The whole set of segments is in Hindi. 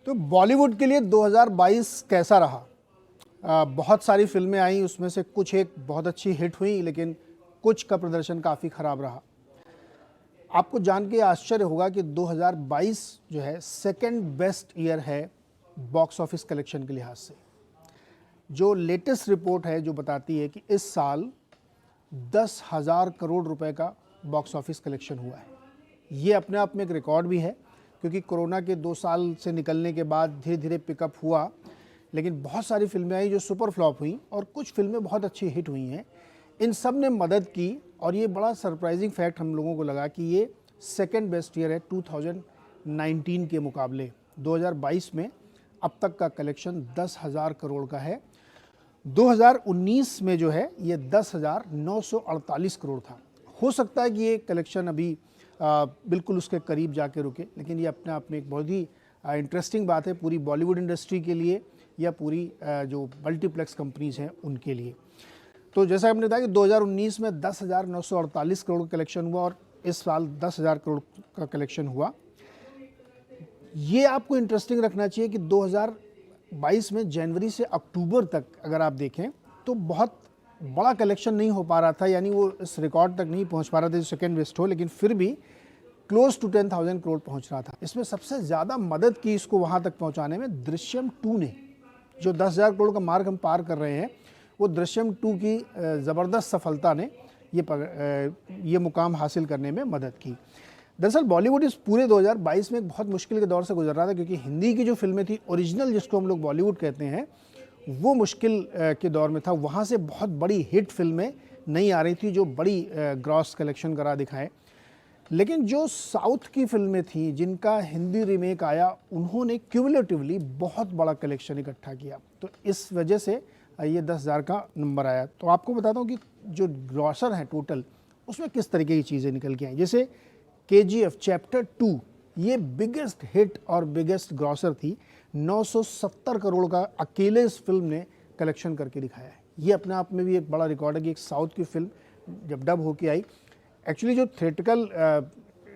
तो बॉलीवुड के लिए 2022 कैसा रहा? बहुत सारी फिल्में आई, उसमें से कुछ एक बहुत अच्छी हिट हुई, लेकिन कुछ का प्रदर्शन काफ़ी ख़राब रहा। आपको जान के आश्चर्य होगा कि 2022 जो है सेकंड बेस्ट ईयर है बॉक्स ऑफिस कलेक्शन के लिहाज से। जो लेटेस्ट रिपोर्ट है जो बताती है कि इस साल 10,000 करोड़ रुपए का बॉक्स ऑफिस कलेक्शन हुआ है। ये अपने आप में एक रिकॉर्ड भी है, क्योंकि कोरोना के 2 साल से निकलने के बाद धीरे धीरे पिकअप हुआ, लेकिन बहुत सारी फिल्में आई जो सुपर फ्लॉप हुई और कुछ फिल्में बहुत अच्छी हिट हुई हैं। इन सब ने मदद की और ये बड़ा सरप्राइजिंग फैक्ट हम लोगों को लगा कि ये सेकंड बेस्ट ईयर है 2019 के मुकाबले। 2022 में अब तक का कलेक्शन 10,000 करोड़ का है। 2019 में जो है ये 10,948 करोड़ था। हो सकता है कि ये कलेक्शन अभी बिल्कुल उसके करीब जाके रुके, लेकिन ये अपने आप में एक बहुत ही इंटरेस्टिंग बात है पूरी बॉलीवुड इंडस्ट्री के लिए या पूरी जो मल्टीप्लेक्स कंपनीज हैं उनके लिए। तो जैसा हमने बताया कि 2019 में 10,948 करोड़ कलेक्शन हुआ और इस साल 10,000 करोड़ का कलेक्शन हुआ। ये आपको इंटरेस्टिंग रखना चाहिए कि 2022 में जनवरी से अक्टूबर तक अगर आप देखें तो बहुत बड़ा कलेक्शन नहीं हो पा रहा था, यानी वो इस रिकॉर्ड तक नहीं पहुंच पा रहा था जो सेकेंड बेस्ट हो, लेकिन फिर भी क्लोज टू 10,000 करोड़ पहुंच रहा था। इसमें सबसे ज़्यादा मदद की इसको वहाँ तक पहुँचाने में दृश्यम 2 ने। जो 10,000 करोड़ का मार्क हम पार कर रहे हैं, वो दृश्यम 2 की ज़बरदस्त सफलता ने ये मुकाम हासिल करने में मदद की। दरअसल बॉलीवुड इस पूरे 2022 में एक बहुत मुश्किल के दौर से गुजर रहा था, क्योंकि हिंदी की जो फिल्में थी ओरिजिनल, जिसको हम लोग बॉलीवुड कहते हैं, वो मुश्किल के दौर में था। वहाँ से बहुत बड़ी हिट फिल्में नहीं आ रही थी जो बड़ी ग्रॉस कलेक्शन करा दिखाएं। लेकिन जो साउथ की फिल्में थी जिनका हिंदी रीमेक आया, उन्होंने क्यूमुलेटिवली बहुत बड़ा कलेक्शन इकट्ठा किया। तो इस वजह से ये 10,000 का नंबर आया। तो आपको बताता हूँ कि जो ग्रॉसर है टोटल, उसमें किस तरीके की चीज़ें निकल के आई। जैसे KGF चैप्टर 2 ये बिगेस्ट हिट और बिगेस्ट ग्रॉसर थी। 970 करोड़ का अकेले इस फिल्म ने कलेक्शन करके दिखाया है। ये अपने आप में भी एक बड़ा रिकॉर्ड है कि एक साउथ की फिल्म जब डब होके आई, एक्चुअली जो थिएट्रिकल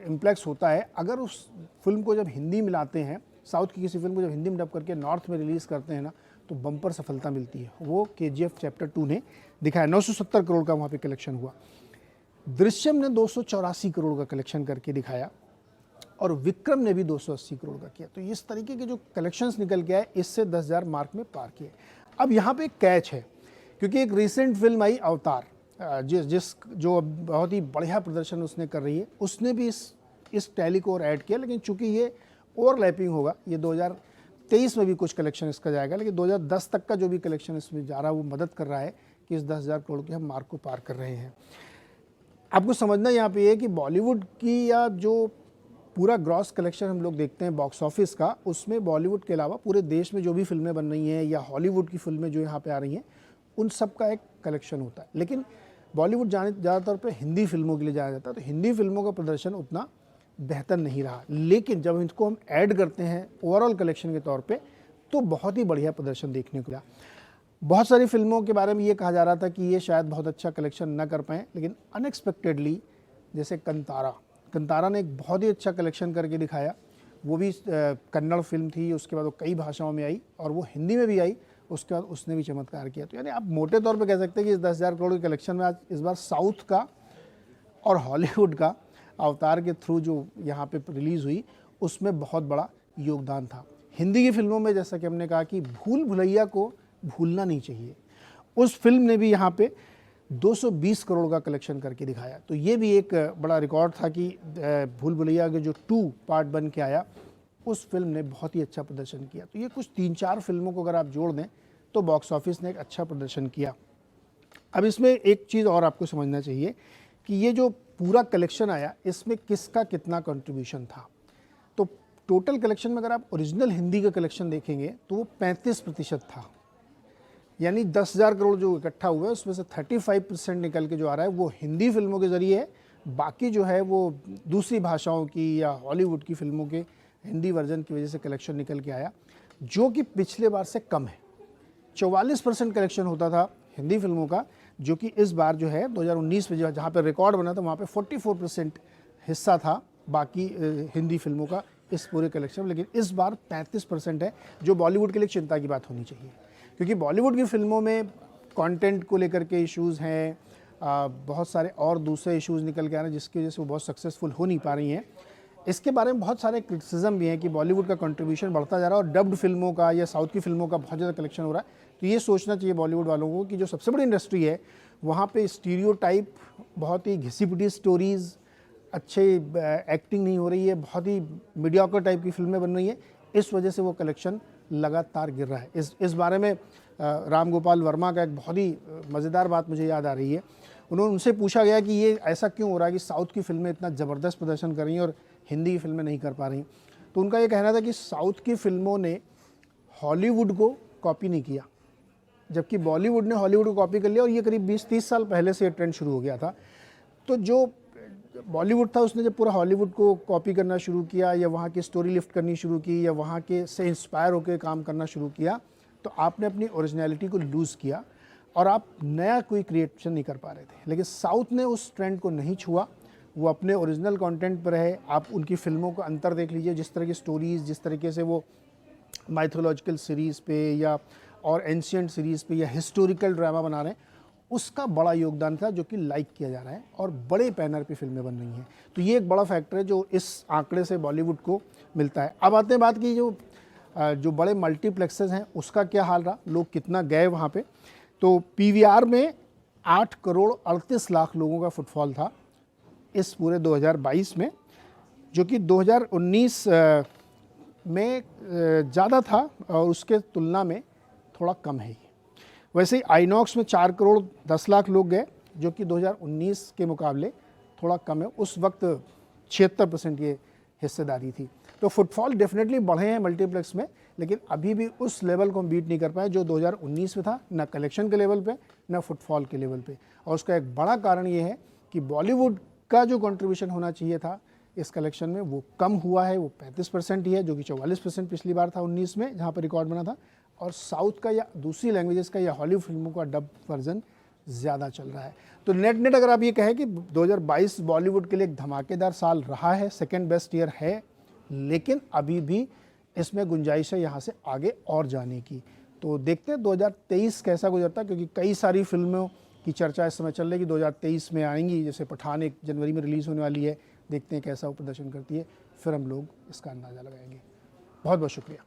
इम्प्लेक्स होता है, अगर उस फिल्म को जब हिंदी में लाते हैं, साउथ की किसी फिल्म को जब हिंदी में डब करके नॉर्थ में रिलीज़ करते हैं ना, तो बम्पर सफलता मिलती है। वो KGF चैप्टर 2 ने दिखाया। 970 करोड़ का वहाँ पे कलेक्शन हुआ। दृश्यम ने 284 करोड़ का कलेक्शन करके दिखाया और विक्रम ने भी 280 करोड़ का किया। तो इस तरीके के जो कलेक्शंस निकल के आए, इससे 10,000 मार्क में पार किए। अब यहाँ पे एक कैच है, क्योंकि एक रिसेंट फिल्म आई अवतार, जो बहुत ही बढ़िया प्रदर्शन उसने कर रही है, उसने भी इस टैली को और ऐड किया। लेकिन चूंकि ये ओवरलैपिंग होगा, ये 2023 में भी कुछ कलेक्शन इसका जाएगा, लेकिन 2010 तक का जो भी कलेक्शन इसमें जा रहा है वो मदद कर रहा है कि इस 10,000 करोड़ के हम मार्क को पार कर रहे हैं। आपको समझना यहाँ पे है कि बॉलीवुड की या जो पूरा ग्रॉस कलेक्शन हम लोग देखते हैं बॉक्स ऑफिस का, उसमें बॉलीवुड के अलावा पूरे देश में जो भी फिल्में बन रही हैं या हॉलीवुड की फिल्में जो यहाँ पे आ रही हैं, उन सब का एक कलेक्शन होता है। लेकिन बॉलीवुड ज़्यादातर पे हिंदी फिल्मों के लिए जाया जाता है, तो हिंदी फिल्मों का प्रदर्शन उतना बेहतर नहीं रहा। लेकिन जब इसको हम ऐड करते हैं ओवरऑल कलेक्शन के तौर पे, तो बहुत ही बढ़िया प्रदर्शन देखने को मिला। बहुत सारी फिल्मों के बारे में ये कहा जा रहा था कि ये शायद बहुत अच्छा कलेक्शन ना कर पाएँ, लेकिन अनएक्सपेक्टेडली जैसे कंतारा ने एक बहुत ही अच्छा कलेक्शन करके दिखाया। वो भी कन्नड़ फिल्म थी, उसके बाद वो कई भाषाओं में आई और वो हिंदी में भी आई, उसके बाद उसने भी चमत्कार किया। तो यानी आप मोटे तौर पे कह सकते हैं कि इस 10,000 करोड़ के कलेक्शन में आज इस बार साउथ का और हॉलीवुड का अवतार के थ्रू जो यहाँ पे रिलीज़ हुई, उसमें बहुत बड़ा योगदान था। हिंदी की फिल्मों में जैसा कि हमने कहा कि भूल भुलैया को भूलना नहीं चाहिए, उस फिल्म ने भी यहाँ पे 220 करोड़ का कलेक्शन करके दिखाया। तो ये भी एक बड़ा रिकॉर्ड था कि भूल भुलैया के जो 2 पार्ट बन के आया, उस फिल्म ने बहुत ही अच्छा प्रदर्शन किया। तो ये कुछ 3-4 फिल्मों को अगर आप जोड़ दें तो बॉक्स ऑफिस ने एक अच्छा प्रदर्शन किया। अब इसमें एक चीज़ और आपको समझना चाहिए कि ये जो पूरा कलेक्शन आया, इसमें किसका कितना कंट्रीब्यूशन था। तो टोटल कलेक्शन में अगर आप ओरिजिनल हिंदी का कलेक्शन देखेंगे तो वो 35% था। यानी 10,000 करोड़ जो इकट्ठा हुआ है, उसमें से 35% निकल के जो आ रहा है वो हिंदी फिल्मों के ज़रिए है। बाकी जो है वो दूसरी भाषाओं की या हॉलीवुड की फिल्मों के हिंदी वर्जन की वजह से कलेक्शन निकल के आया, जो कि पिछले बार से कम है। 44% कलेक्शन होता था हिंदी फिल्मों का, जो कि इस बार जो है 2019 में जहाँ पर रिकॉर्ड बना था, वहाँ पे 44% हिस्सा था बाकी हिंदी फिल्मों का इस पूरे कलेक्शन में, लेकिन इस बार 35% है, जो बॉलीवुड के लिए चिंता की बात होनी चाहिए, क्योंकि बॉलीवुड की फिल्मों में कंटेंट को लेकर के इश्यूज़ हैं, बहुत सारे और दूसरे इश्यूज़ निकल के आ रहे हैं जिसकी वजह से वो बहुत सक्सेसफुल हो नहीं पा रही हैं। इसके बारे में बहुत सारे क्रिटिसिज्म भी हैं कि बॉलीवुड का कंट्रीब्यूशन बढ़ता जा रहा है और डब्ड फिल्मों का या साउथ की फिल्मों का बहुत ज़्यादा कलेक्शन हो रहा है। तो ये सोचना चाहिए बॉलीवुड वालों को कि जो सबसे बड़ी इंडस्ट्री है वहाँ पे स्टीरियोटाइप, बहुत ही घिसी-पिटी स्टोरीज़, अच्छे एक्टिंग नहीं हो रही है, बहुत ही मीडियोकर टाइप की फिल्में बन रही हैं, इस वजह से वो कलेक्शन लगातार गिर रहा है। इस बारे में राम गोपाल वर्मा का एक बहुत ही मज़ेदार बात मुझे याद आ रही है। उनसे पूछा गया कि ये ऐसा क्यों हो रहा है कि साउथ की फिल्में इतना ज़बरदस्त प्रदर्शन कर रही हैं और हिंदी की फिल्में नहीं कर पा रही। तो उनका ये कहना था कि साउथ की फिल्मों ने हॉलीवुड को कॉपी नहीं किया, जबकि बॉलीवुड ने हॉलीवुड को कॉपी कर लिया, और ये करीब 20-30 साल पहले से ये ट्रेंड शुरू हो गया था। तो जो बॉलीवुड था उसने जब पूरा हॉलीवुड को कॉपी करना शुरू किया या वहाँ की स्टोरी लिफ्ट करनी शुरू की या वहाँ के से इंस्पायर होकर काम करना शुरू किया, तो आपने अपनी ओरिजिनलिटी को लूज़ किया और आप नया कोई क्रिएशन नहीं कर पा रहे थे। लेकिन साउथ ने उस ट्रेंड को नहीं छुआ, वो अपने ओरिजिनल कंटेंट पर रहे। आप उनकी फिल्मों का अंतर देख लीजिए, जिस तरह की स्टोरीज़, जिस तरीके से वो माइथोलॉजिकल सीरीज़ पे या और एंशियंट सीरीज़ पे या हिस्टोरिकल ड्रामा बना रहे हैं, उसका बड़ा योगदान था जो कि लाइक किया जा रहा है और बड़े पैनर पे फिल्में बन रही हैं। तो ये एक बड़ा फैक्टर है जो इस आंकड़े से बॉलीवुड को मिलता है। अब आते हैं बात की जो बड़े मल्टीप्लेक्सेस हैं उसका क्या हाल रहा, लोग कितना गए वहाँ पे। तो पीवीआर में 8 करोड़ 38 लाख लोगों का फुटफॉल था इस पूरे 2022 में, जो कि 2019 में ज़्यादा था और उसके तुलना में थोड़ा कम है। वैसे ही आइनॉक्स में 4 करोड़ 10 लाख लोग गए, जो कि 2019 के मुकाबले थोड़ा कम है। उस वक्त 76% ये हिस्सेदारी थी। तो फुटफॉल डेफिनेटली बढ़े हैं मल्टीप्लेक्स में, लेकिन अभी भी उस लेवल को हम बीट नहीं कर पाए जो 2019 में था, ना कलेक्शन के लेवल पे ना फुटफॉल के लेवल पे। और उसका एक बड़ा कारण ये है कि बॉलीवुड का जो कंट्रीब्यूशन होना चाहिए था इस कलेक्शन में वो कम हुआ है, वो 35% ही है, जो कि 44% पिछली बार था 19 में जहाँ पर रिकॉर्ड बना था। और साउथ का या दूसरी लैंग्वेजेस का या हॉलीवुड फिल्मों का डब वर्जन ज़्यादा चल रहा है। तो नेट अगर आप ये कहें कि 2022 बॉलीवुड के लिए एक धमाकेदार साल रहा है, सेकेंड बेस्ट ईयर है, लेकिन अभी भी इसमें गुंजाइश है यहाँ से आगे और जाने की। तो देखते हैं 2023 कैसा गुजरता है, क्योंकि कई सारी फिल्मों की चर्चा इस समय चल रही है कि 2023 में आएंगी। जैसे पठान 1 जनवरी में रिलीज़ होने वाली है, देखते हैं कैसा वो प्रदर्शन करती है, फिर हम लोग इसका अंदाज़ा लगाएंगे। बहुत बहुत शुक्रिया।